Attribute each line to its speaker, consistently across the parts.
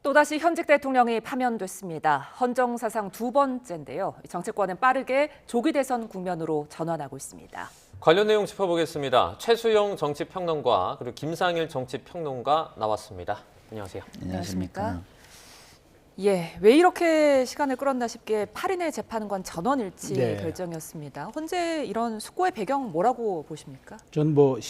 Speaker 1: 또다시 현직 대통령이 파면됐습니다. 헌정 사상 두 번째인데요. 정치권은 빠르게 조기 대선 국면으로 전환하고 있습니다.
Speaker 2: 관련 내용 짚어보겠습니다. 최수영 정치평론가 그리고 김상일 정치평론가 나왔습니다. 안녕하세요.
Speaker 3: 안녕하십니까.
Speaker 1: 예, 왜 이렇게 시간을 끌었나 싶게 8인의 재판관 전원일치 결정이었습니다. 현재 이런 숙고의 배경 뭐라고 보십니까?
Speaker 3: 전 뭐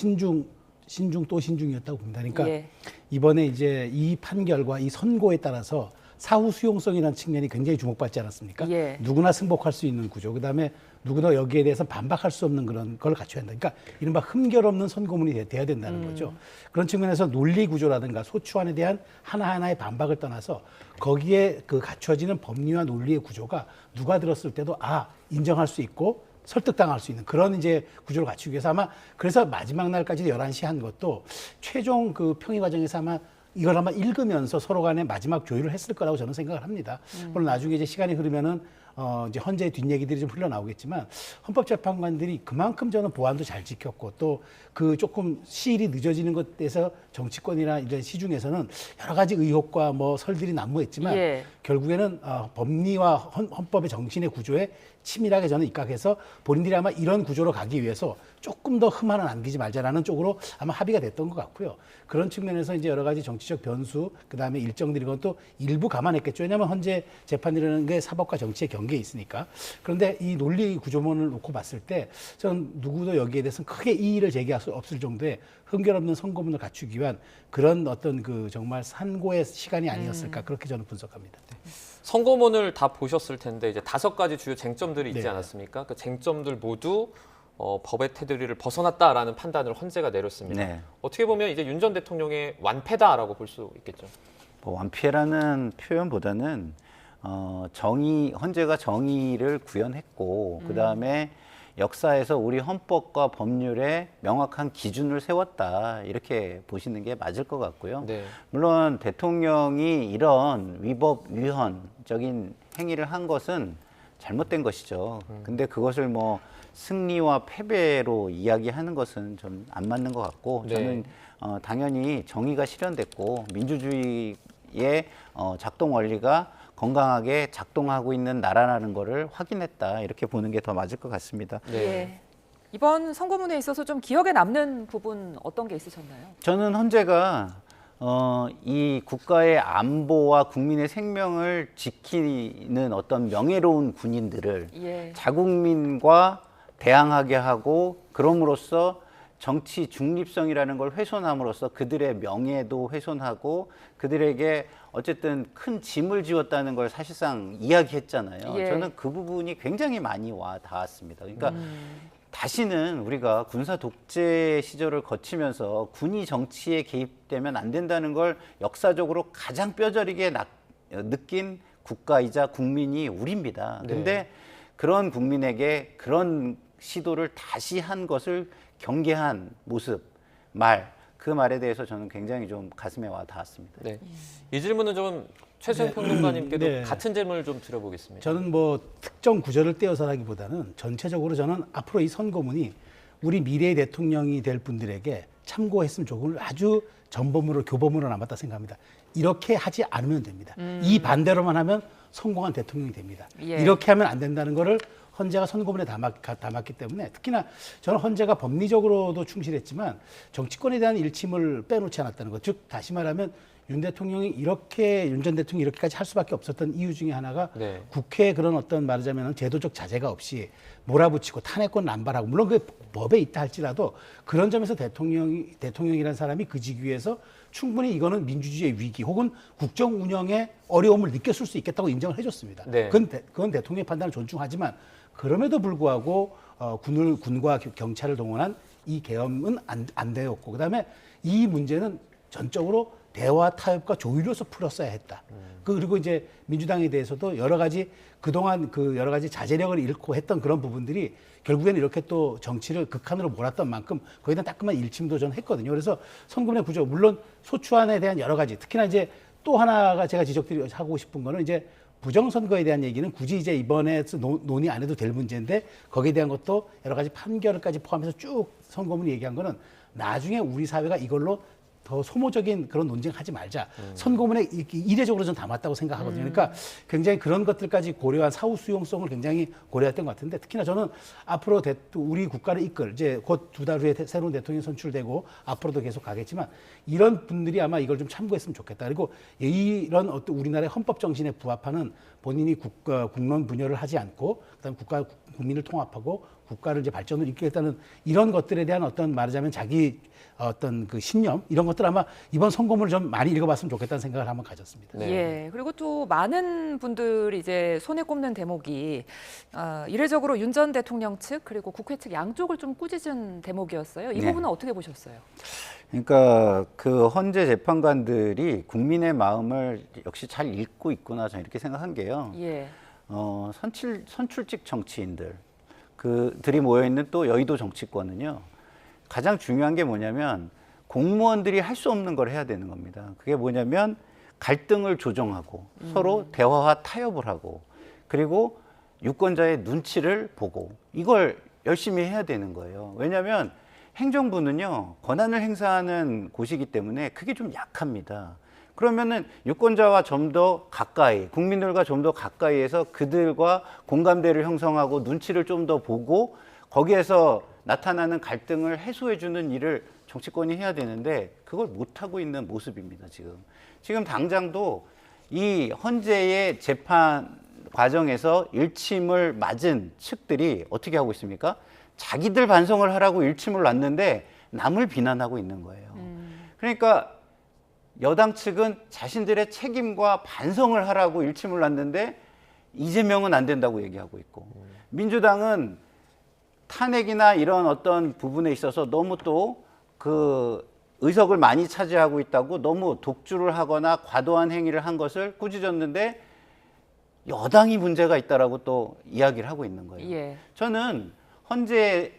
Speaker 3: 신중 또 신중이었다고 봅니다. 그러니까 이번에 이제 이 판결과 이 선고에 따라서 사후 수용성이라는 측면이 굉장히 주목받지 않았습니까? 누구나 승복할 수 있는 구조. 그다음에 누구나 여기에 대해서 반박할 수 없는 그런 걸 갖춰야 한다. 그러니까 이른바 흠결 없는 선고문이 돼야 된다는 거죠. 그런 측면에서 논리 구조라든가 소추안에 대한 하나하나의 반박을 떠나서 거기에 그 갖춰지는 법리와 논리의 구조가 누가 들었을 때도 인정할 수 있고 설득당할 수 있는 그런 이제 구조를 갖추기 위해서 아마 그래서 마지막 날까지 11시 한 것도 최종 그 평의 과정에서 아마 이걸 아마 읽으면서 서로 간에 마지막 조율을 했을 거라고 저는 생각을 합니다. 물론 나중에 이제 시간이 흐르면은 이제 헌재의 뒷얘기들이 좀 흘러나오겠지만 헌법재판관들이 그만큼 저는 보안도 잘 지켰고 또 그 조금 시일이 늦어지는 것에서 정치권이나 이런 시중에서는 여러 가지 의혹과 뭐 설들이 난무했지만 결국에는 법리와 헌법의 정신의 구조에 치밀하게 저는 입각해서 본인들이 아마 이런 구조로 가기 위해서 조금 더 흠 하나 남기지 말자라는 쪽으로 아마 합의가 됐던 것 같고요. 그런 측면에서 이제 여러 가지 정치적 변수, 그 다음에 일정들이 건 또 일부 감안했겠죠. 왜냐하면 헌재 재판이라는 게 사법과 정치의 경계에 있으니까. 그런데 이 논리 구조문을 놓고 봤을 때 저는 누구도 여기에 대해서는 크게 이의를 제기할 수 없을 정도의 흠결 없는 선고문을 갖추기 위한 그런 어떤 그 정말 산고의 시간이 아니었을까 그렇게 저는 분석합니다.
Speaker 2: 선고문을 다 보셨을 텐데 이제 5가지 주요 쟁점들이 있지 않았습니까? 그 쟁점들 모두 법의 테두리를 벗어났다라는 판단을 헌재가 내렸습니다. 어떻게 보면 이제 윤 전 대통령의 완패다라고 볼 수 있겠죠.
Speaker 4: 완패라는 표현보다는 헌재가 정의를 구현했고 그다음에 역사에서 우리 헌법과 법률에 명확한 기준을 세웠다 이렇게 보시는 게 맞을 것 같고요. 물론 대통령이 이런 위헌적인 행위를 한 것은 잘못된 것이죠. 근데 그것을 뭐 승리와 패배로 이야기하는 것은 좀 안 맞는 것 같고 저는 당연히 정의가 실현됐고 민주주의의 작동 원리가 건강하게 작동하고 있는 나라라는 것을 확인했다 이렇게 보는 게 더 맞을 것 같습니다.
Speaker 1: 이번 선고문에 있어서 좀 기억에 남는 부분 어떤 게 있으셨나요?
Speaker 4: 저는 헌재가 이 국가의 안보와 국민의 생명을 지키는 어떤 명예로운 군인들을 자국민과 대항하게 하고 그럼으로써 정치 중립성이라는 걸 훼손함으로써 그들의 명예도 훼손하고 그들에게 어쨌든 큰 짐을 지웠다는 걸 사실상 이야기했잖아요. 저는 그 부분이 굉장히 많이 와 닿았습니다. 그러니까 다시는 우리가 군사 독재 시절을 거치면서 군이 정치에 개입되면 안 된다는 걸 역사적으로 가장 뼈저리게 느낀 국가이자 국민이 우리입니다. 근데 그런 국민에게 그런 시도를 다시 한 것을 경계한 모습, 그 말에 대해서 저는 굉장히 좀 가슴에 와 닿았습니다.
Speaker 2: 이 질문은 좀 최수영 평론가님께도 같은 질문을 좀 드려보겠습니다.
Speaker 3: 저는 뭐 특정 구절을 떼어서라기보다는 전체적으로 저는 앞으로 이 선고문이 우리 미래의 대통령이 될 분들에게 참고했으면 좋을 아주 전범으로 교범으로 남았다 생각합니다. 이렇게 하지 않으면 됩니다. 이 반대로만 하면 성공한 대통령이 됩니다. 이렇게 하면 안 된다는 거를 헌재가 선고문에 담았기 때문에 특히나 저는 헌재가 법리적으로도 충실했지만 정치권에 대한 일침을 빼놓지 않았다는 것. 즉 다시 말하면 윤 전 대통령이 이렇게까지 할 수밖에 없었던 이유 중에 하나가 국회에 그런 어떤 말하자면 제도적 자제가 없이 몰아붙이고 탄핵권 남발하고 물론 그게 법에 있다 할지라도 그런 점에서 대통령이라는 사람이 그 직위에서 충분히 이거는 민주주의의 위기 혹은 국정 운영의 어려움을 느꼈을 수 있겠다고 인정을 해줬습니다. 그건 대통령의 판단을 존중하지만 그럼에도 불구하고 군과 경찰을 동원한 이 계엄은 안 되었고 그다음에 이 문제는 전적으로 대화 타협과 조율로서 풀었어야 했다. 그리고 이제 민주당에 대해서도 여러 가지 그동안 여러 가지 자제력을 잃고 했던 그런 부분들이 결국에는 이렇게 또 정치를 극한으로 몰았던 만큼 거기에 대한 따끔한 일침도 저는 했거든요. 그래서 선거의 구조 물론 소추안에 대한 여러 가지 특히나 이제 또 하나가 제가 지적하고 싶은 거는 이제 부정선거에 대한 얘기는 굳이 이제 이번에 논의 안 해도 될 문제인데 거기에 대한 것도 여러 가지 판결까지 포함해서 쭉 선거문이 얘기한 거는 나중에 우리 사회가 이걸로 더 소모적인 그런 논쟁하지 말자. 선거문에 이례적으로 좀 담았다고 생각하거든요. 그러니까 굉장히 그런 것들까지 고려한 사후 수용성을 굉장히 고려했던 것 같은데 특히나 저는 앞으로 우리 국가를 이끌 이제 곧 2달 후에 새로운 대통령이 선출되고 앞으로도 계속 가겠지만 이런 분들이 아마 이걸 좀 참고했으면 좋겠다. 그리고 이런 어떤 우리나라의 헌법 정신에 부합하는 본인이 국론 분열을 하지 않고 그다음에 국민을 통합하고 국가를 이제 발전으로 이끌겠다는 이런 것들에 대한 어떤 말하자면 자기 어떤 그 신념 이런 것들 아마 이번 선거문을 좀 많이 읽어봤으면 좋겠다는 생각을 한번 가졌습니다.
Speaker 1: 네. 예. 그리고 또 많은 분들이 이제 손에 꼽는 대목이 이례적으로 윤 전 대통령 측 그리고 국회 측 양쪽을 좀 꾸짖은 대목이었어요. 이 부분은 어떻게 보셨어요?
Speaker 4: 그러니까 그 헌재 재판관들이 국민의 마음을 역시 잘 읽고 있구나 저는 이렇게 생각한 게요.
Speaker 1: 예.
Speaker 4: 선출직 정치인들 그들이 모여 있는 또 여의도 정치권은요. 가장 중요한 게 뭐냐면 공무원들이 할 수 없는 걸 해야 되는 겁니다. 그게 뭐냐면 갈등을 조정하고 서로 대화와 타협을 하고 그리고 유권자의 눈치를 보고 이걸 열심히 해야 되는 거예요. 왜냐하면 행정부는요 권한을 행사하는 곳이기 때문에 그게 좀 약합니다. 그러면은 유권자와 좀 더 가까이, 국민들과 좀 더 가까이에서 그들과 공감대를 형성하고 눈치를 좀 더 보고 거기에서 나타나는 갈등을 해소해주는 일을 정치권이 해야 되는데 그걸 못하고 있는 모습입니다, 지금. 지금 당장도 이 헌재의 재판 과정에서 일침을 맞은 측들이 어떻게 하고 있습니까? 자기들 반성을 하라고 일침을 놨는데 남을 비난하고 있는 거예요. 그러니까 여당 측은 자신들의 책임과 반성을 하라고 일침을 놨는데 이재명은 안 된다고 얘기하고 있고 민주당은 탄핵이나 이런 어떤 부분에 있어서 너무 또 그 의석을 많이 차지하고 있다고 너무 독주를 하거나 과도한 행위를 한 것을 꾸짖었는데 여당이 문제가 있다라고 또 이야기를 하고 있는 거예요.
Speaker 1: 예.
Speaker 4: 저는 헌재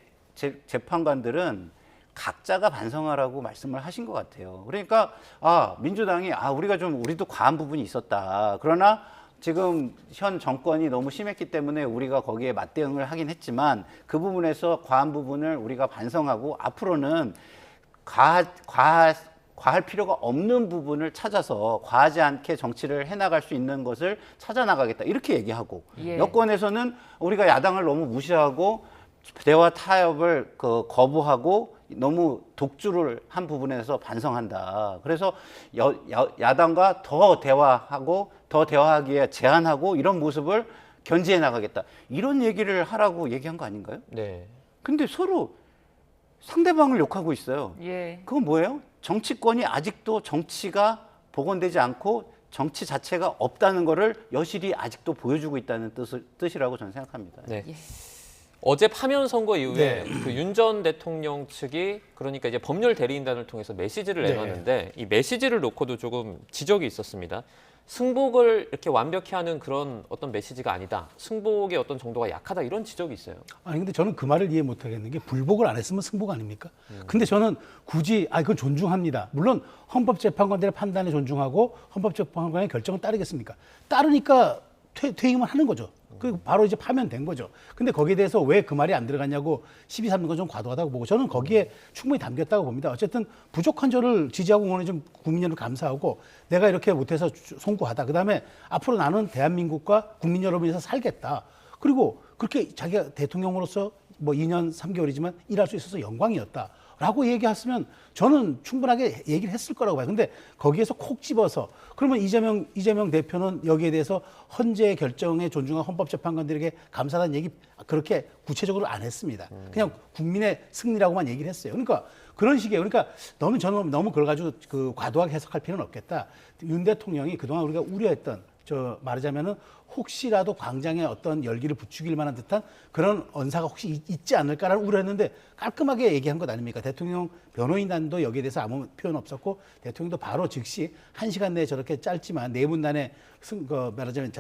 Speaker 4: 재판관들은 각자가 반성하라고 말씀을 하신 것 같아요. 그러니까 민주당이 우리도 과한 부분이 있었다. 그러나 지금 현 정권이 너무 심했기 때문에 우리가 거기에 맞대응을 하긴 했지만 그 부분에서 과한 부분을 우리가 반성하고 앞으로는 과할 필요가 없는 부분을 찾아서 과하지 않게 정치를 해나갈 수 있는 것을 찾아 나가겠다 이렇게 얘기하고
Speaker 1: 예.
Speaker 4: 여권에서는 우리가 야당을 너무 무시하고 대화 타협을 거부하고 너무 독주를 한 부분에서 반성한다. 그래서 야당과 더 대화하고 더 대화하기에 제안하고 이런 모습을 견지해 나가겠다. 이런 얘기를 하라고 얘기한 거 아닌가요?
Speaker 2: 네.
Speaker 4: 근데 서로 상대방을 욕하고 있어요.
Speaker 1: 예.
Speaker 4: 그건 뭐예요? 정치권이 아직도 정치가 복원되지 않고 정치 자체가 없다는 거를 여실히 아직도 보여주고 있다는 뜻이라고 저는 생각합니다.
Speaker 2: 네.
Speaker 1: 예.
Speaker 2: 어제 파면 선거 이후에
Speaker 3: 네.
Speaker 2: 그 윤 전 대통령 측이 그러니까 이제 법률 대리인단을 통해서 메시지를 내놨는데 이 메시지를 놓고도 조금 지적이 있었습니다. 승복을 이렇게 완벽히 하는 그런 어떤 메시지가 아니다. 승복의 어떤 정도가 약하다 이런 지적이 있어요.
Speaker 3: 아니 근데 저는 그 말을 이해 못 하겠는 게 불복을 안 했으면 승복 아닙니까? 근데 저는 굳이 그건 존중합니다. 물론 헌법재판관들의 판단에 존중하고 헌법재판관의 결정을 따르겠습니까? 따르니까 퇴임을 하는 거죠. 그 바로 이제 파면된 거죠. 근데 거기에 대해서 왜 그 말이 안 들어갔냐고 시비 삼는 건 좀 과도하다고 보고 저는 거기에 충분히 담겼다고 봅니다. 어쨌든 부족한 저를 지지하고 응원해 준 국민 여러분 감사하고 내가 이렇게 못해서 송구하다. 그다음에 앞으로 나는 대한민국과 국민 여러분에서 살겠다. 그리고 그렇게 자기가 대통령으로서 뭐 2년 3개월이지만 일할 수 있어서 영광이었다. 라고 얘기했으면 저는 충분하게 얘기를 했을 거라고 봐요. 근데 거기에서 콕 집어서 그러면 이재명 대표는 여기에 대해서 헌재 결정에 존중한 헌법재판관들에게 감사하다는 얘기 그렇게 구체적으로 안 했습니다. 그냥 국민의 승리라고만 얘기를 했어요. 그러니까 그런 식이에요. 그러니까 저는 너무 그걸 가지고 과도하게 해석할 필요는 없겠다. 윤 대통령이 그동안 우리가 우려했던 말하자면은 혹시라도 광장에 어떤 열기를 부추길 만한 듯한 그런 언사가 혹시 있지 않을까라는 우려했는데 깔끔하게 얘기한 것 아닙니까? 대통령 변호인단도 여기에 대해서 아무 표현 없었고 대통령도 바로 즉시 1시간 내에 저렇게 짧지만 4분단에 말하자면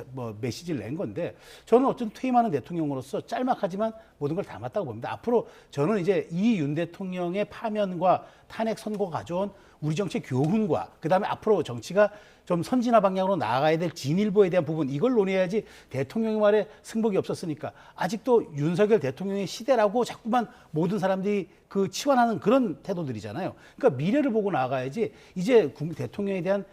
Speaker 3: 메시지를 낸 건데 저는 어쨌든 퇴임하는 대통령으로서 짤막하지만 모든 걸 담았다고 봅니다. 앞으로 저는 이제 이 윤 대통령의 파면과 탄핵 선고가 가져온 우리 정치의 교훈과 그다음에 앞으로 정치가 좀 선진화 방향으로 나아가야 될 진일보에 대한 부분 이걸 논의해야지 대통령의 말에 승복이 없었으니까 아직도 윤석열 대통령의 시대라고 자꾸만 모든 사람들이 그 치환하는 그런 태도들이잖아요. 그러니까 미래를 보고 나아가야지 이제 대통령에 대한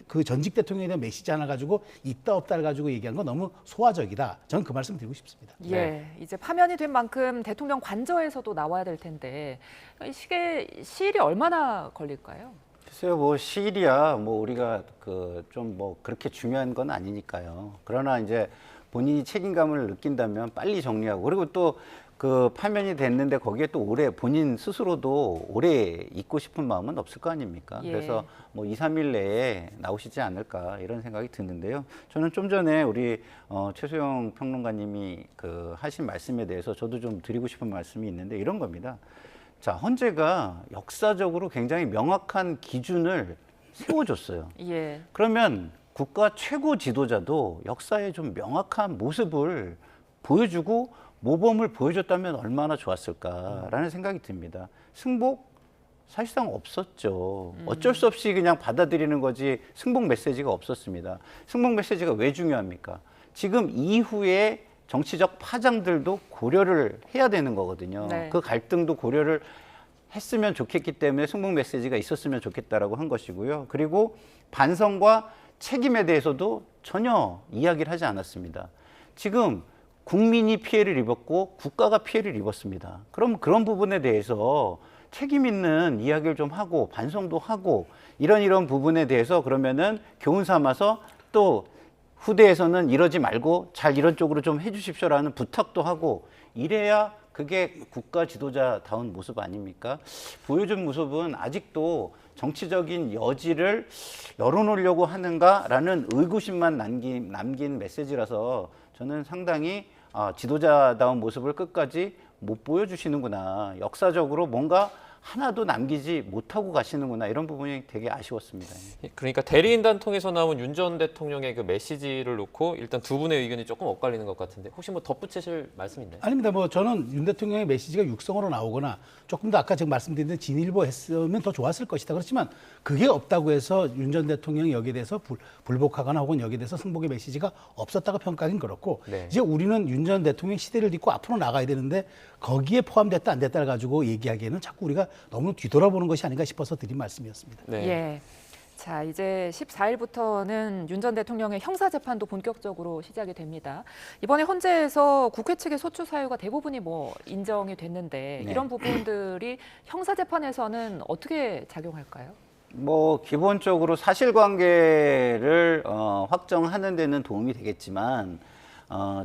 Speaker 3: 그 전직 대통령에 대한 메시지 하나 가지고 있다 없다를 가지고 얘기하는 건 너무 소화적이다. 저는 그 말씀 드리고 싶습니다.
Speaker 1: 예, 이제 파면이 된 만큼 대통령 관저에서도 나와야 될 텐데 시일이 얼마나 걸릴까요?
Speaker 4: 글쎄요, 뭐 시일이야 뭐 우리가 그 좀 뭐 그렇게 중요한 건 아니니까요. 그러나 이제 본인이 책임감을 느낀다면 빨리 정리하고 그리고 또 그 파면이 됐는데 거기에 또 오래 본인 스스로도 오래 있고 싶은 마음은 없을 거 아닙니까?
Speaker 1: 예.
Speaker 4: 그래서 뭐 2, 3일 내에 나오시지 않을까 이런 생각이 드는데요. 저는 좀 전에 우리 최수영 평론가님이 그 하신 말씀에 대해서 저도 좀 드리고 싶은 말씀이 있는데 이런 겁니다. 자, 헌재가 역사적으로 굉장히 명확한 기준을 세워줬어요.
Speaker 1: 예.
Speaker 4: 그러면 국가 최고 지도자도 역사에 좀 명확한 모습을 보여주고 모범을 보여줬다면 얼마나 좋았을까라는 생각이 듭니다. 승복 사실상 없었죠. 어쩔 수 없이 그냥 받아들이는 거지 승복 메시지가 없었습니다. 승복 메시지가 왜 중요합니까? 지금 이후에 정치적 파장들도 고려를 해야 되는 거거든요.
Speaker 1: 네.
Speaker 4: 그 갈등도 고려를 했으면 좋겠기 때문에 승복 메시지가 있었으면 좋겠다라고 한 것이고요. 그리고 반성과 책임에 대해서도 전혀 이야기를 하지 않았습니다. 지금 국민이 피해를 입었고 국가가 피해를 입었습니다. 그럼 그런 부분에 대해서 책임 있는 이야기를 좀 하고 반성도 하고 이런 부분에 대해서 그러면은 교훈 삼아서 또 후대에서는 이러지 말고 잘 이런 쪽으로 좀 해주십시오라는 부탁도 하고 이래야 그게 국가 지도자다운 모습 아닙니까? 보여준 모습은 아직도 정치적인 여지를 열어놓으려고 하는가라는 의구심만 남긴 메시지라서 저는 상당히 지도자다운 모습을 끝까지 못 보여주시는구나. 역사적으로 뭔가 하나도 남기지 못하고 가시는구나. 이런 부분이 되게 아쉬웠습니다.
Speaker 2: 그러니까 대리인단 통해서 나온 윤 전 대통령의 그 메시지를 놓고 일단 두 분의 의견이 조금 엇갈리는 것 같은데 혹시 뭐 덧붙이실 말씀 있나요?
Speaker 3: 아닙니다. 뭐 저는 윤 대통령의 메시지가 육성으로 나오거나 조금 더 아까 제가 말씀드린 대로 진일보 했으면 더 좋았을 것이다. 그렇지만 그게 없다고 해서 윤 전 대통령이 여기에 대해서 불복하거나 혹은 여기에 대해서 승복의 메시지가 없었다고 평가하긴 그렇고
Speaker 2: 네.
Speaker 3: 이제 우리는 윤 전 대통령 시대를 딛고 앞으로 나가야 되는데 거기에 포함됐다 안 됐다를 가지고 얘기하기에는 자꾸 우리가 너무 뒤돌아보는 것이 아닌가 싶어서 드린 말씀이었습니다.
Speaker 2: 네.
Speaker 1: 예. 자, 이제 14일부터는 윤 전 대통령의 형사재판도 본격적으로 시작이 됩니다. 이번에 헌재에서 국회 측의 소추 사유가 대부분이 뭐 인정이 됐는데
Speaker 4: 네.
Speaker 1: 이런 부분들이 형사재판에서는 어떻게 작용할까요?
Speaker 4: 뭐 기본적으로 사실관계를 확정하는 데는 도움이 되겠지만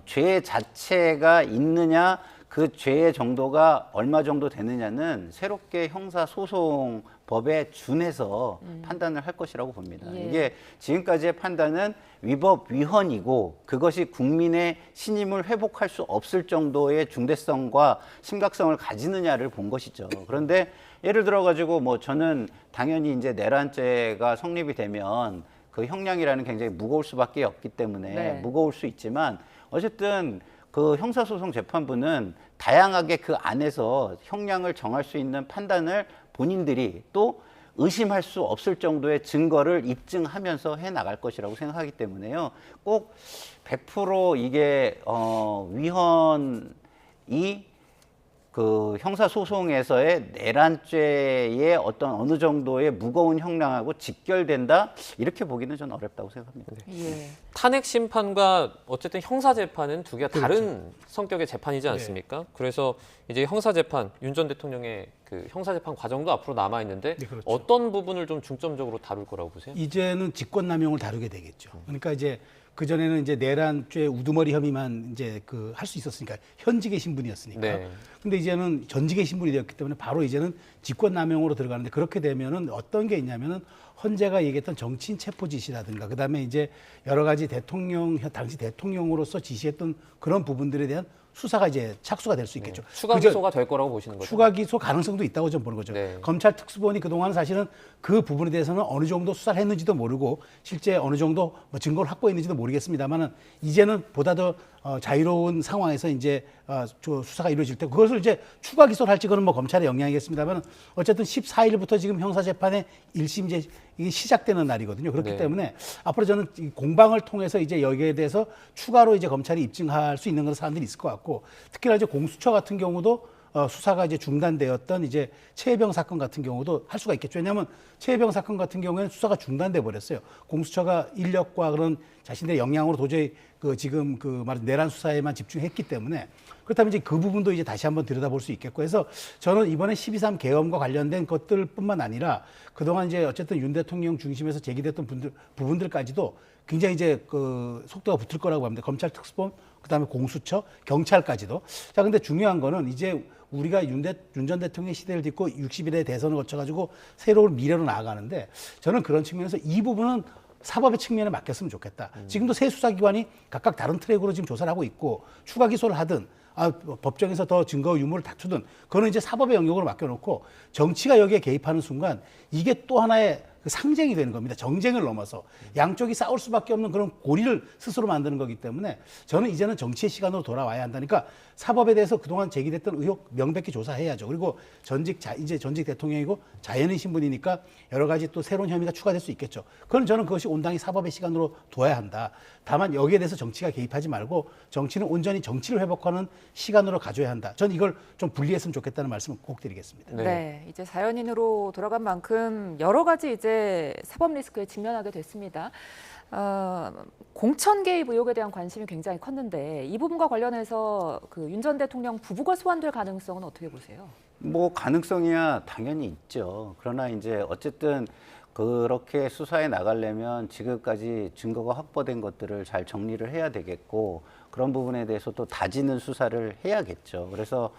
Speaker 4: 죄 자체가 있느냐 그 죄의 정도가 얼마 정도 되느냐는 새롭게 형사소송법에 준해서 판단을 할 것이라고 봅니다.
Speaker 1: 예.
Speaker 4: 이게 지금까지의 판단은 위법 위헌이고 그것이 국민의 신임을 회복할 수 없을 정도의 중대성과 심각성을 가지느냐를 본 것이죠. 그런데 예를 들어 가지고 뭐 저는 당연히 이제 내란죄가 성립이 되면 그 형량이라는 굉장히 무거울 수밖에 없기 때문에
Speaker 1: 네.
Speaker 4: 무거울 수 있지만 어쨌든 그 형사소송 재판부는 다양하게 그 안에서 형량을 정할 수 있는 판단을 본인들이 또 의심할 수 없을 정도의 증거를 입증하면서 해 나갈 것이라고 생각하기 때문에요. 꼭 100% 이게 위헌이 그 형사소송에서의 내란죄의 어떤 어느 정도의 무거운 형량하고 직결된다 이렇게 보기는 저는 어렵다고 생각합니다.
Speaker 1: 예.
Speaker 2: 탄핵 심판과 어쨌든 형사 재판은 두 개가 다른 성격의 재판이지 않습니까? 그래서 이제 형사 재판, 윤 전 대통령의 그 형사 재판 과정도 앞으로 남아 있는데
Speaker 3: 네, 그렇죠.
Speaker 2: 어떤 부분을 좀 중점적으로 다룰 거라고 보세요?
Speaker 3: 이제는 직권남용을 다루게 되겠죠. 그러니까 이제 그 전에는 이제 내란죄 우두머리 혐의만 이제 그 할 수 있었으니까 현직의 신분이었으니까.
Speaker 2: 네.
Speaker 3: 근데 이제는 전직의 신분이 되었기 때문에 바로 이제는 직권남용으로 들어가는데 그렇게 되면은 어떤 게 있냐면은 헌재가 얘기했던 정치인 체포 지시라든가 그다음에 이제 여러 가지 당시 대통령으로서 지시했던 그런 부분들에 대한 수사가 이제 착수가 될 수 있겠죠.
Speaker 2: 추가 기소가 될 거라고 보시는 거죠?
Speaker 3: 추가 기소 가능성도 있다고 좀 보는 거죠.
Speaker 2: 네.
Speaker 3: 검찰 특수본이 그동안 사실은 그 부분에 대해서는 어느 정도 수사를 했는지도 모르고 실제 어느 정도 뭐 증거를 확보했는지도 모르겠습니다만은 이제는 보다 더 자유로운 상황에서 이제 수사가 이루어질 때 그것을 이제 추가 기소를 할지 그건 뭐 검찰의 영향이겠습니다만 어쨌든 14일부터 지금 형사재판의 1심 이게 시작되는 날이거든요. 그렇기
Speaker 2: 네.
Speaker 3: 때문에 앞으로 저는 이 공방을 통해서 이제 여기에 대해서 추가로 이제 검찰이 입증할 수 있는 그런 사람들이 있을 것 같고, 특히나 이제 공수처 같은 경우도 수사가 이제 중단되었던 이제 최혜병 사건 같은 경우도 할 수가 있겠죠. 왜냐하면 최혜병 사건 같은 경우에는 수사가 중단돼 버렸어요. 공수처가 인력과 그런 자신들의 역량으로 도저히 그 지금 그 말은 내란 수사에만 집중했기 때문에, 그렇다면 이제 그 부분도 이제 다시 한번 들여다볼 수 있겠고 해서 저는 이번에 12.3 계엄과 관련된 것들뿐만 아니라 그동안 이제 어쨌든 윤 대통령 중심에서 제기됐던 부분들까지도 굉장히 이제 그 속도가 붙을 거라고 합니다. 검찰 특수본, 그다음에 공수처, 경찰까지도. 자, 근데 중요한 거는 이제 우리가 윤 전 대통령의 시대를 딛고 60일의 대선을 거쳐가지고 새로운 미래로 나아가는데, 저는 그런 측면에서 이 부분은 사법의 측면에 맡겼으면 좋겠다. 지금도 세 수사기관이 각각 다른 트랙으로 지금 조사를 하고 있고, 추가 기소를 하든 법정에서 더 증거 유무를 다투든, 그거는 이제 사법의 영역으로 맡겨놓고 정치가 여기에 개입하는 순간 이게 또 하나의 그 상쟁이 되는 겁니다. 정쟁을 넘어서 양쪽이 싸울 수밖에 없는 그런 고리를 스스로 만드는 거기 때문에 저는 이제는 정치의 시간으로 돌아와야 한다니까, 사법에 대해서 그동안 제기됐던 의혹 명백히 조사해야죠. 그리고 이제 전직 대통령이고 자연인 신분이니까 여러 가지 또 새로운 혐의가 추가될 수 있겠죠. 그건 저는 그것이 온당히 사법의 시간으로 둬야 한다. 다만 여기에 대해서 정치가 개입하지 말고 정치는 온전히 정치를 회복하는 시간으로 가져야 한다. 저는 이걸 좀 분리했으면 좋겠다는 말씀을 꼭 드리겠습니다.
Speaker 1: 네, 이제 자연인으로 돌아간 만큼 여러 가지 이제 사법 리스크에 직면하게 됐습니다. 공천 개입 의혹에 대한 관심이 굉장히 컸는데, 이 부분과 관련해서 그 윤 전 대통령 부부가 소환될 가능성은 어떻게 보세요?
Speaker 4: 뭐 가능성이야 당연히 있죠. 그러나 이제 어쨌든 그렇게 수사에 나가려면 지금까지 증거가 확보된 것들을 잘 정리를 해야 되겠고, 그런 부분에 대해서 또 다지는 수사를 해야겠죠. 그래서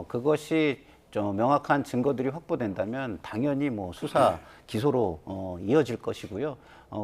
Speaker 4: 그것이 좀 명확한 증거들이 확보된다면 당연히 뭐 수사 기소로 이어질 것이고요.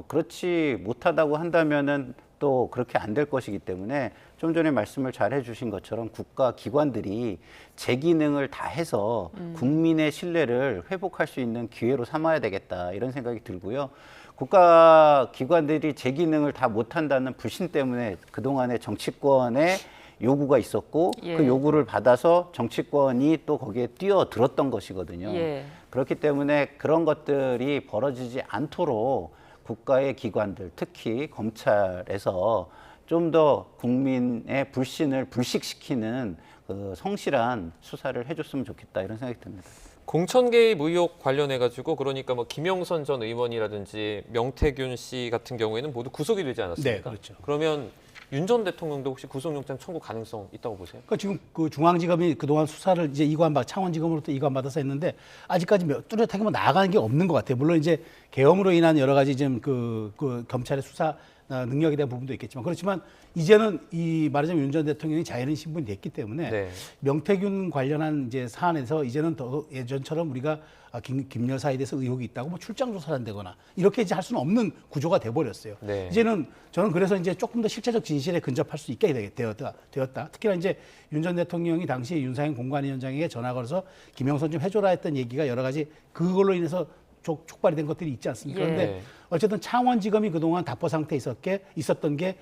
Speaker 4: 그렇지 못하다고 한다면은 또 그렇게 안 될 것이기 때문에 좀 전에 말씀을 잘 해주신 것처럼 국가 기관들이 제 기능을 다 해서 국민의 신뢰를 회복할 수 있는 기회로 삼아야 되겠다, 이런 생각이 들고요. 국가 기관들이 제 기능을 다 못한다는 불신 때문에 그동안의 정치권의 요구가 있었고,
Speaker 1: 예.
Speaker 4: 그 요구를 받아서 정치권이 또 거기에 뛰어들었던 것이거든요.
Speaker 1: 예.
Speaker 4: 그렇기 때문에 그런 것들이 벌어지지 않도록 국가의 기관들, 특히 검찰에서 좀 더 국민의 불신을 불식시키는 그 성실한 수사를 해줬으면 좋겠다, 이런 생각이 듭니다.
Speaker 2: 공천 개입 의혹 관련해 가지고, 그러니까 뭐 김영선 전 의원이라든지 명태균 씨 같은 경우에는 모두 구속이 되지 않았습니까?
Speaker 3: 네, 그렇죠.
Speaker 2: 그러면 윤 전 대통령도 혹시 구속영장 청구 가능성 있다고 보세요?
Speaker 3: 그러니까 지금 그 중앙지검이 그동안 수사를 이제 창원지검으로부터 이관받아서 했는데, 아직까지 뚜렷하게 뭐 나아가는 게 없는 것 같아요. 물론 이제 계엄으로 인한 여러 가지 지금 그 검찰의 수사 능력에 대한 부분도 있겠지만, 그렇지만 이제는 이 말하자면 윤 전 대통령이 자연인 신분이 됐기 때문에
Speaker 2: 네.
Speaker 3: 명태균 관련한 이제 사안에서 이제는 더 예전처럼 우리가 김 여사에 대해서 의혹이 있다고 뭐 출장 조사를 한다거나 이렇게 이제 할 수는 없는 구조가 돼버렸어요.
Speaker 2: 네.
Speaker 3: 이제는 저는 그래서 이제 조금 더 실체적 진실에 근접할 수 있게 되었다. 특히나 이제 윤 전 대통령이 당시 윤상현 공관위원장에게 전화 걸어서 김영선 좀 해줘라 했던 얘기가 여러 가지 그걸로 인해서 촉발이 된 것들이 있지 않습니까?
Speaker 1: 예.
Speaker 3: 그런데 어쨌든 창원지검이 그동안 답보 상태에 있었던 게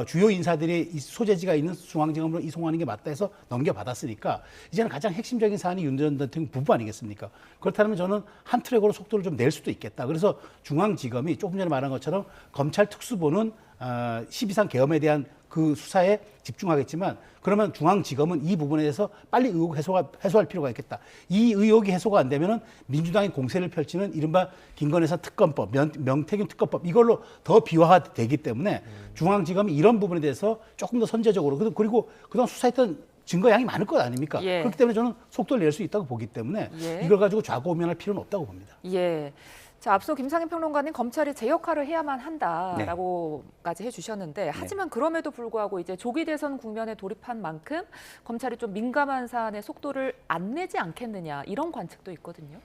Speaker 3: 주요 인사들이 소재지가 있는 중앙지검으로 이송하는 게 맞다 해서 넘겨받았으니까, 이제는 가장 핵심적인 사안이 윤 전 대통령 부부 아니겠습니까? 그렇다면 저는 한 트랙으로 속도를 좀 낼 수도 있겠다. 그래서 중앙지검이 조금 전에 말한 것처럼 검찰 특수부는 12.3 계엄에 대한 그 수사에 집중하겠지만, 그러면 중앙지검은 이 부분에 대해서 빨리 의혹 해소할 필요가 있겠다. 이 의혹이 해소가 안 되면은 민주당이 공세를 펼치는 이른바 김건희사 특검법, 명태균 특검법, 이걸로 더 비화가 되기 때문에 중앙지검이 이런 부분에 대해서 조금 더 선제적으로, 그리고 그동안 수사했던 증거 양이 많을 것 아닙니까?
Speaker 1: 예.
Speaker 3: 그렇기 때문에 저는 속도를 낼 수 있다고 보기 때문에
Speaker 1: 예.
Speaker 3: 이걸 가지고 좌고우면할 필요는 없다고 봅니다.
Speaker 1: 예. 자, 앞서 김상현 평론가님 검찰이 제 역할을 해야만 한다라고까지 해주셨는데, 하지만 그럼에도 불구하고 이제 조기 대선 국면에 돌입한 만큼 검찰이 좀 민감한 사안에 속도를 안 내지 않겠느냐, 이런 관측도 있거든요.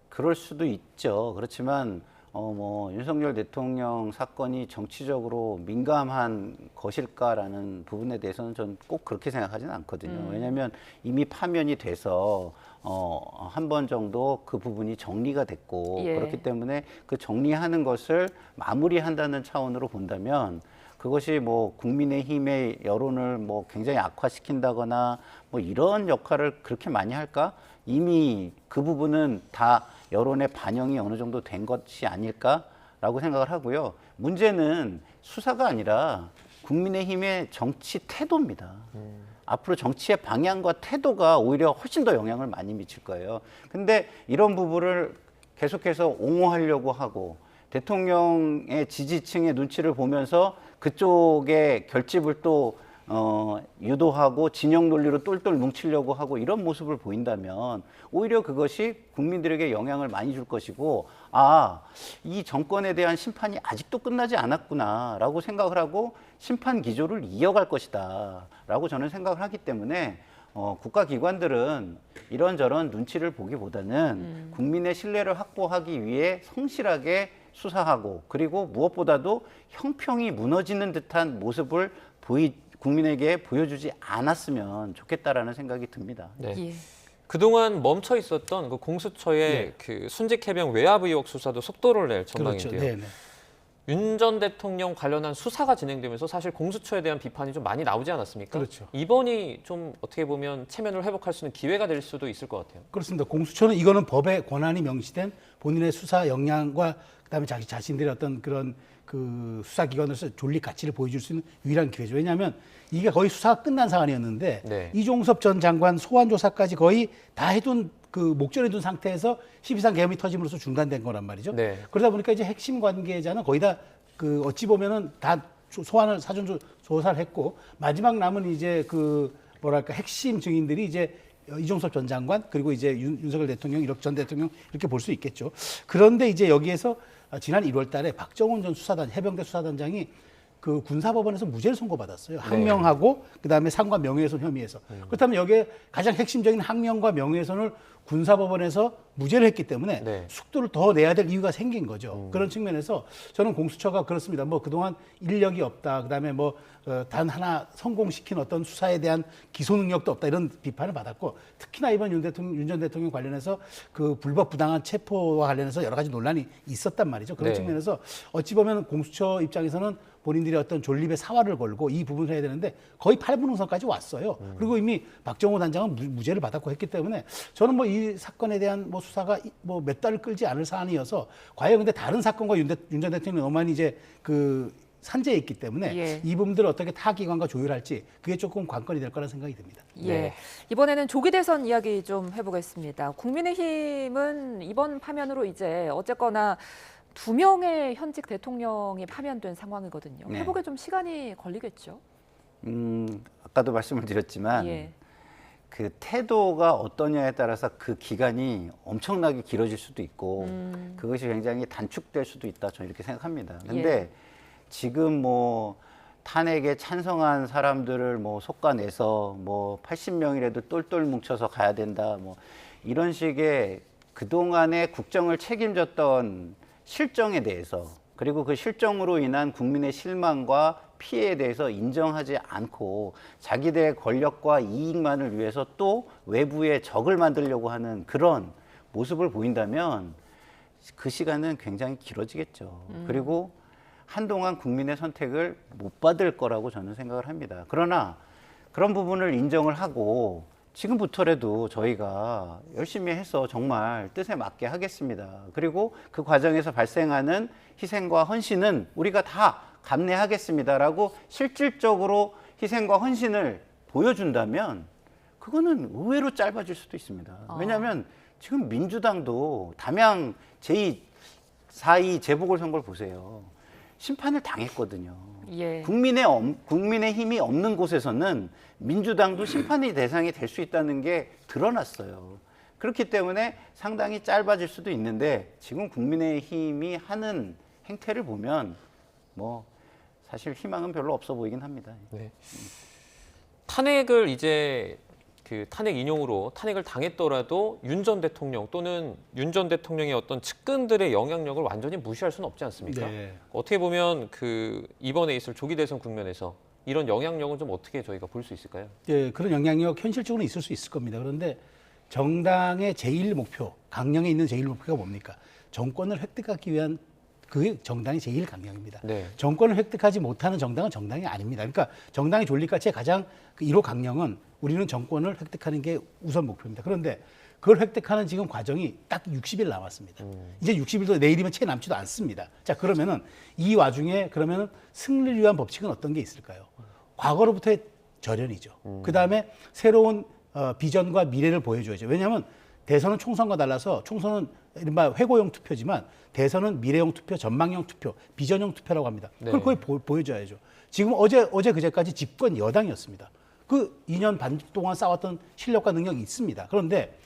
Speaker 4: 그럴 수도 있죠. 그렇지만 뭐 윤석열 대통령 사건이 정치적으로 민감한 것일까라는 부분에 대해서는 전 꼭 그렇게 생각하지는 않거든요. 왜냐하면 이미 파면이 돼서 한 번 정도 그 부분이 정리가 됐고,
Speaker 1: 예.
Speaker 4: 그렇기 때문에 그 정리하는 것을 마무리한다는 차원으로 본다면, 그것이 뭐 국민의힘의 여론을 뭐 굉장히 악화시킨다거나 뭐 이런 역할을 그렇게 많이 할까? 이미 그 부분은 다 여론의 반영이 어느 정도 된 것이 아닐까라고 생각을 하고요. 문제는 수사가 아니라 국민의힘의 정치 태도입니다. 앞으로 정치의 방향과 태도가 오히려 훨씬 더 영향을 많이 미칠 거예요. 근데 이런 부분을 계속해서 옹호하려고 하고 대통령의 지지층의 눈치를 보면서 그쪽의 결집을 또 유도하고 진영 논리로 똘똘 뭉치려고 하고 이런 모습을 보인다면 오히려 그것이 국민들에게 영향을 많이 줄 것이고 이 정권에 대한 심판이 아직도 끝나지 않았구나라고 생각을 하고 심판 기조를 이어갈 것이다 라고 저는 생각을 하기 때문에 국가기관들은 이런저런 눈치를 보기보다는 국민의 신뢰를 확보하기 위해 성실하게 수사하고 그리고 무엇보다도 형평이 무너지는 듯한 모습을 국민에게 보여주지 않았으면 좋겠다라는 생각이 듭니다.
Speaker 2: 네.
Speaker 1: 예.
Speaker 2: 그동안 멈춰 있었던 그 공수처의
Speaker 3: 네.
Speaker 2: 그 순직 해병 외압 의혹 수사도 속도를 낼 전망인데요.
Speaker 3: 그렇죠.
Speaker 2: 윤 전 대통령 관련한 수사가 진행되면서 사실 공수처에 대한 비판이 좀 많이 나오지 않았습니까?
Speaker 3: 그렇죠.
Speaker 2: 이번이 좀 어떻게 보면 체면을 회복할 수 있는 기회가 될 수도 있을 것 같아요.
Speaker 3: 그렇습니다. 공수처는 이거는 법에 권한이 명시된 본인의 수사 역량과 그다음에 자기 자신들의 어떤 그런 그 수사기관으로서 존립 가치를 보여줄 수 있는 유일한 기회죠. 왜냐하면 이게 거의 수사가 끝난 사안이었는데
Speaker 2: 네.
Speaker 3: 이종섭 전 장관 소환 조사까지 거의 다 해둔 그 목전에 둔 상태에서 12상 계엄이 터짐으로써 중단된 거란 말이죠.
Speaker 2: 네.
Speaker 3: 그러다 보니까 이제 핵심 관계자는 거의 다 그 어찌 보면은 다 소환을 사전 조사를 했고 마지막 남은 이제 그 뭐랄까 핵심 증인들이 이제 이종섭 전 장관 그리고 이제 윤석열 대통령 이렇게 전 대통령 이렇게 볼 수 있겠죠. 그런데 이제 여기에서 지난 1월달에 박정훈 전 해병대 수사단장이 그 군사법원에서 무죄를 선고받았어요. 항명하고 그다음에 상관 명예훼손 혐의에서. 그렇다면 여기에 가장 핵심적인 항명과 명예훼손을 군사법원에서 무죄를 했기 때문에
Speaker 2: 네.
Speaker 3: 숙도를 더 내야 될 이유가 생긴 거죠. 그런 측면에서 저는 공수처가 그렇습니다. 뭐 그동안 인력이 없다. 그다음에 뭐 단 하나 성공시킨 어떤 수사에 대한 기소 능력도 없다. 이런 비판을 받았고 특히나 이번 윤 전 대통령 관련해서 그 불법 부당한 체포와 관련해서 여러 가지 논란이 있었단 말이죠. 그런
Speaker 2: 네.
Speaker 3: 측면에서 어찌 보면 공수처 입장에서는 본인들이 어떤 존립의 사활을 걸고 이 부분을 해야 되는데 거의 8분 응선까지 왔어요. 그리고 이미 박정호 단장은 무죄를 받았고 했기 때문에 저는 뭐 이 사건에 대한 뭐 수사가 뭐 몇 달을 끌지 않을 사안이어서 과연 근데 다른 사건과 윤 전 대통령만 이제 그 산재에 있기 때문에
Speaker 1: 예.
Speaker 3: 이 부분들을 어떻게 타 기관과 조율할지 그게 조금 관건이 될 거라는 생각이 듭니다.
Speaker 1: 예.
Speaker 2: 네.
Speaker 1: 이번에는 조기 대선 이야기 좀 해보겠습니다. 국민의힘은 이번 파면으로 이제 어쨌거나 2명의 현직 대통령이 파면된 상황이거든요.
Speaker 4: 네.
Speaker 1: 회복에 좀 시간이 걸리겠죠?
Speaker 4: 아까도 말씀을 드렸지만
Speaker 1: 예.
Speaker 4: 그 태도가 어떠냐에 따라서 그 기간이 엄청나게 길어질 수도 있고 그것이 굉장히 단축될 수도 있다 저는 이렇게 생각합니다. 근데
Speaker 1: 예.
Speaker 4: 지금 뭐 탄핵에 찬성한 사람들을 뭐 솎아내서 뭐 80명이라도 똘똘 뭉쳐서 가야 된다 뭐 이런 식의 그동안의 국정을 책임졌던 실정에 대해서 그리고 그 실정으로 인한 국민의 실망과 피해에 대해서 인정하지 않고 자기들의 권력과 이익만을 위해서 또 외부의 적을 만들려고 하는 그런 모습을 보인다면 그 시간은 굉장히 길어지겠죠. 그리고 한동안 국민의 선택을 못 받을 거라고 저는 생각을 합니다. 그러나 그런 부분을 인정을 하고 지금부터라도 저희가 열심히 해서 정말 뜻에 맞게 하겠습니다. 그리고 그 과정에서 발생하는 희생과 헌신은 우리가 다 감내하겠습니다라고 실질적으로 희생과 헌신을 보여준다면 그거는 의외로 짧아질 수도 있습니다. 왜냐하면 지금 민주당도 담양 제2, 4.2 재보궐선거를 보세요. 심판을 당했거든요.
Speaker 1: 예.
Speaker 4: 국민의 힘이 없는 곳에서는 민주당도 심판의 대상이 될 수 있다는 게 드러났어요. 그렇기 때문에 상당히 짧아질 수도 있는데 지금 국민의 힘이 하는 행태를 보면 뭐 사실 희망은 별로 없어 보이긴 합니다.
Speaker 2: 네. 탄핵을 이제 그 탄핵 인용으로 탄핵을 당했더라도 윤 전 대통령 또는 윤 전 대통령의 어떤 측근들의 영향력을 완전히 무시할 수는 없지 않습니까?
Speaker 3: 네.
Speaker 2: 어떻게 보면 그 이번에 있을 조기 대선 국면에서 이런 영향력은 좀 어떻게 저희가 볼 수 있을까요?
Speaker 3: 예, 그런 영향력 현실적으로 있을 수 있을 겁니다. 그런데 정당의 제1 목표, 강령에 있는 제1 목표가 뭡니까? 정권을 획득하기 위한 그게 정당의 제1 강령입니다.
Speaker 2: 네.
Speaker 3: 정권을 획득하지 못하는 정당은 정당이 아닙니다. 그러니까 정당의 존립 가치의 가장 그 1호 강령은 우리는 정권을 획득하는 게 우선 목표입니다. 그런데 그걸 획득하는 지금 과정이 딱 60일 남았습니다. 이제 60일도 내일이면 채 남지도 않습니다. 자, 그러면은 이 와중에 그러면은 승리를 위한 법칙은 어떤 게 있을까요? 과거로부터의 절연이죠. 그 다음에 새로운 비전과 미래를 보여줘야죠. 왜냐하면 대선은 총선과 달라서 총선은 이른바 회고형 투표지만 대선은 미래형 투표, 전망형 투표, 비전형 투표라고 합니다. 그걸 거의 보여줘야죠. 지금 어제 그제까지 집권 여당이었습니다. 그 2년 반 동안 쌓았던 실력과 능력이 있습니다. 그런데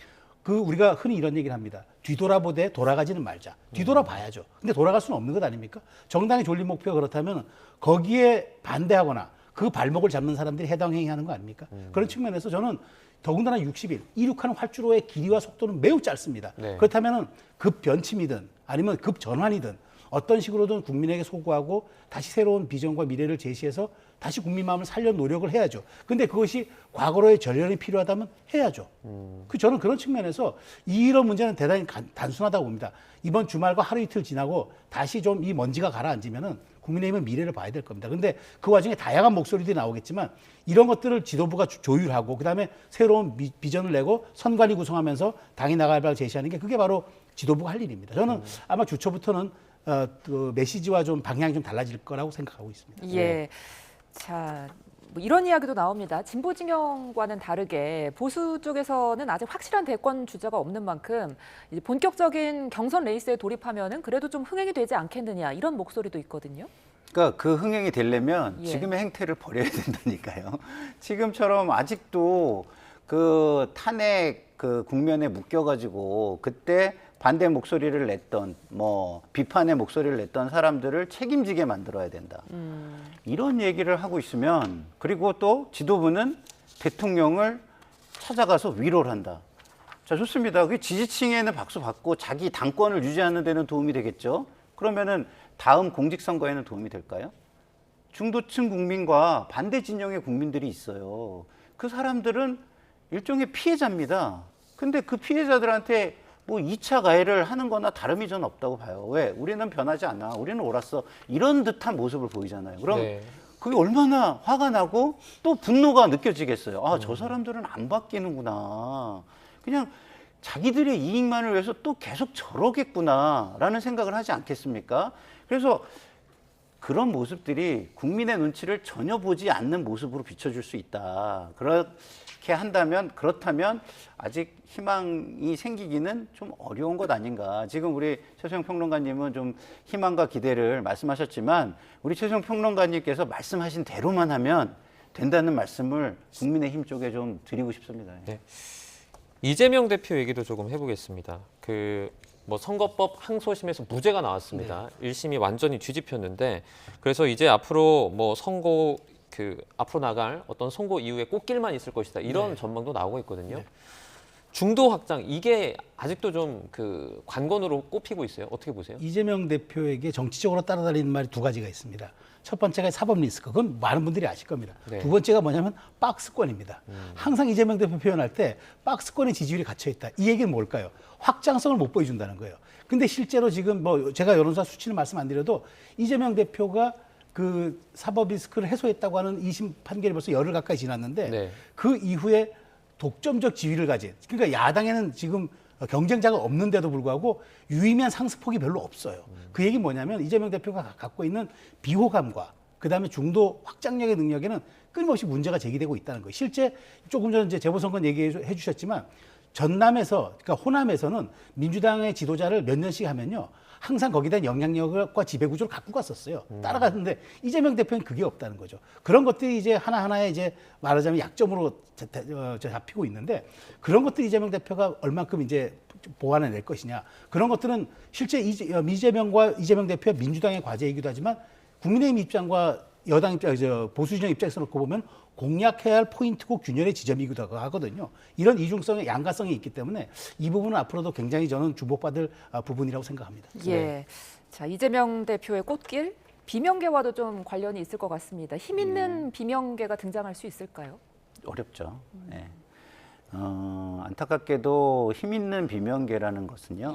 Speaker 3: 우리가 흔히 이런 얘기를 합니다. 뒤돌아보되 돌아가지는 말자. 뒤돌아봐야죠. 근데 돌아갈 수는 없는 것 아닙니까? 정당의 존립 목표가 그렇다면 거기에 반대하거나 그 발목을 잡는 사람들이 해당 행위하는 거 아닙니까? 그런 측면에서 저는 더군다나 60일, 이륙하는 활주로의 길이와 속도는 매우 짧습니다. 그렇다면 급 변침이든 아니면 급 전환이든 어떤 식으로든 국민에게 소구하고 다시 새로운 비전과 미래를 제시해서 다시 국민 마음을 살려 노력을 해야죠. 근데 그것이 과거로의 전련이 필요하다면 해야죠. 저는 그런 측면에서 이런 문제는 대단히 단순하다고 봅니다. 이번 주말과 하루 이틀 지나고 다시 좀 이 먼지가 가라앉으면은 국민의힘은 미래를 봐야 될 겁니다. 근데 그 와중에 다양한 목소리들이 나오겠지만 이런 것들을 지도부가 조율하고 그다음에 새로운 비전을 내고 선관위 구성하면서 당이 나갈 방을 제시하는 게 그게 바로 지도부가 할 일입니다. 저는 아마 주초부터는 그 메시지와 좀 방향이 좀 달라질 거라고 생각하고 있습니다.
Speaker 1: 예. 자, 뭐 이런 이야기도 나옵니다. 진보 진영과는 다르게 보수 쪽에서는 아직 확실한 대권 주자가 없는 만큼 이제 본격적인 경선 레이스에 돌입하면은 그래도 좀 흥행이 되지 않겠느냐 이런 목소리도 있거든요.
Speaker 4: 그러니까 그 흥행이 되려면 지금의 행태를 버려야 된다니까요. 지금처럼 아직도 그 탄핵 그 국면에 묶여가지고 그때 반대 목소리를 냈던 뭐 비판의 목소리를 냈던 사람들을 책임지게 만들어야 된다. 이런 얘기를 하고 있으면 그리고 또 지도부는 대통령을 찾아가서 위로를 한다. 자, 좋습니다. 그 지지층에는 박수 받고 자기 당권을 유지하는 데는 도움이 되겠죠. 그러면은 다음 공직선거에는 도움이 될까요? 중도층 국민과 반대 진영의 국민들이 있어요. 그 사람들은 일종의 피해자입니다. 근데 그 피해자들한테 뭐 2차 가해를 하는 거나 다름이 전 없다고 봐요. 왜? 우리는 변하지 않아. 우리는 옳았어. 이런 듯한 모습을 보이잖아요. 그럼 그게 얼마나 화가 나고 또 분노가 느껴지겠어요. 아, 저 사람들은 안 바뀌는구나. 그냥 자기들의 이익만을 위해서 또 계속 저러겠구나라는 생각을 하지 않겠습니까? 그래서 그런 모습들이 국민의 눈치를 전혀 보지 않는 모습으로 비춰줄 수 있다. 그렇게 한다면, 그렇다면 아직 희망이 생기기는 좀 어려운 것 아닌가. 지금 우리 최소영 평론가님은 좀 희망과 기대를 말씀하셨지만 우리 최소영 평론가님께서 말씀하신 대로만 하면 된다는 말씀을 국민의힘 쪽에 좀 드리고 싶습니다.
Speaker 2: 네. 이재명 대표 얘기도 조금 해보겠습니다. 뭐 선거법 항소심에서 무죄가 나왔습니다. 1심이 완전히 뒤집혔는데 그래서 이제 앞으로 뭐 앞으로 나갈 어떤 선거 이후에 꽃길만 있을 것이다. 이런 전망도 나오고 있거든요. 중도 확장 이게 아직도 좀 관건으로 꼽히고 있어요. 어떻게 보세요?
Speaker 3: 이재명 대표에게 정치적으로 따라다니는 말이 두 가지가 있습니다. 첫 번째가 사법 리스크. 그건 많은 분들이 아실 겁니다. 두 번째가 뭐냐면 박스권입니다. 항상 이재명 대표 표현할 때 박스권의 지지율이 갇혀 있다. 이 얘기는 뭘까요? 확장성을 못 보여준다는 거예요. 근데 실제로 지금 뭐 제가 여론조사 수치는 말씀 안 드려도 이재명 대표가 그 사법 리스크를 해소했다고 하는 2심 판결이 벌써 열흘 가까이 지났는데 그 이후에 독점적 지위를 가진, 그러니까 야당에는 지금 경쟁자가 없는데도 불구하고 유의미한 상승폭이 별로 없어요. 그 얘기 뭐냐면 이재명 대표가 갖고 있는 비호감과 그다음에 중도 확장력의 능력에는 끊임없이 문제가 제기되고 있다는 거예요. 실제 조금 전에 이제 재보선건 얘기해 주셨지만 전남에서, 그러니까 호남에서는 민주당의 지도자를 몇 년씩 하면요. 항상 거기에 대한 영향력과 지배구조를 갖고 갔었어요. 따라갔는데 이재명 대표는 그게 없다는 거죠. 그런 것들이 이제 하나하나의 이제 말하자면 약점으로 잡히고 있는데 그런 것들이 이재명 대표가 얼만큼 이제 보완해 낼 것이냐. 그런 것들은 실제 이재명 대표와 민주당의 과제이기도 하지만 국민의힘 입장과 여당 입장, 보수 진영 입장에서 놓고 보면 공략해야 할 포인트고 균열의 지점이기도 하거든요. 이런 이중성의 양가성이 있기 때문에 이 부분은 앞으로도 굉장히 저는 주목받을 부분이라고 생각합니다.
Speaker 1: 예. 자, 이재명 대표의 꽃길, 비명계와도 좀 관련이 있을 것 같습니다. 힘 있는 비명계가 등장할 수 있을까요?
Speaker 4: 어렵죠. 네. 안타깝게도 힘 있는 비명계라는 것은요.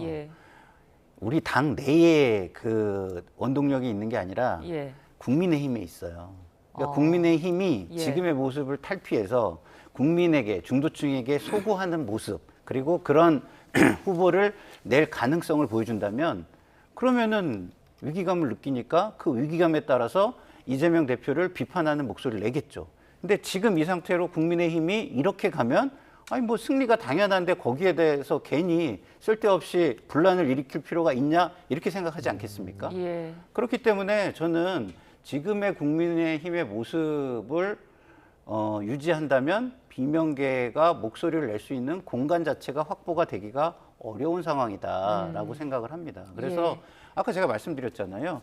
Speaker 4: 우리 당 내에 그 원동력이 있는 게 아니라 국민의힘에 있어요. 그러니까 국민의힘이 지금의 모습을 탈피해서 국민에게, 중도층에게 소구하는 모습, 그리고 그런 후보를 낼 가능성을 보여준다면 그러면은 위기감을 느끼니까 그 위기감에 따라서 이재명 대표를 비판하는 목소리를 내겠죠. 근데 지금 이 상태로 국민의힘이 이렇게 가면 아니 뭐 승리가 당연한데 거기에 대해서 괜히 쓸데없이 분란을 일으킬 필요가 있냐 이렇게 생각하지 않겠습니까?
Speaker 1: 예.
Speaker 4: 그렇기 때문에 저는 지금의 국민의힘의 모습을 유지한다면 비명계가 목소리를 낼 수 있는 공간 자체가 확보가 되기가 어려운 상황이다라고 생각을 합니다. 그래서 아까 제가 말씀드렸잖아요.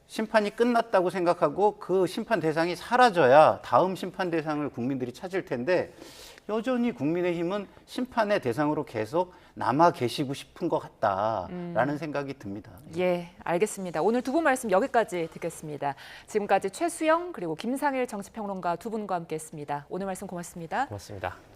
Speaker 4: 심판이 끝났다고 생각하고 그 심판 대상이 사라져야 다음 심판 대상을 국민들이 찾을 텐데 여전히 국민의힘은 심판의 대상으로 계속 남아 계시고 싶은 것 같다라는 생각이 듭니다.
Speaker 1: 예, 알겠습니다. 오늘 두 분 말씀 여기까지 듣겠습니다. 지금까지 최수영 그리고 김상일 정치평론가 두 분과 함께했습니다. 오늘 말씀 고맙습니다.
Speaker 2: 고맙습니다.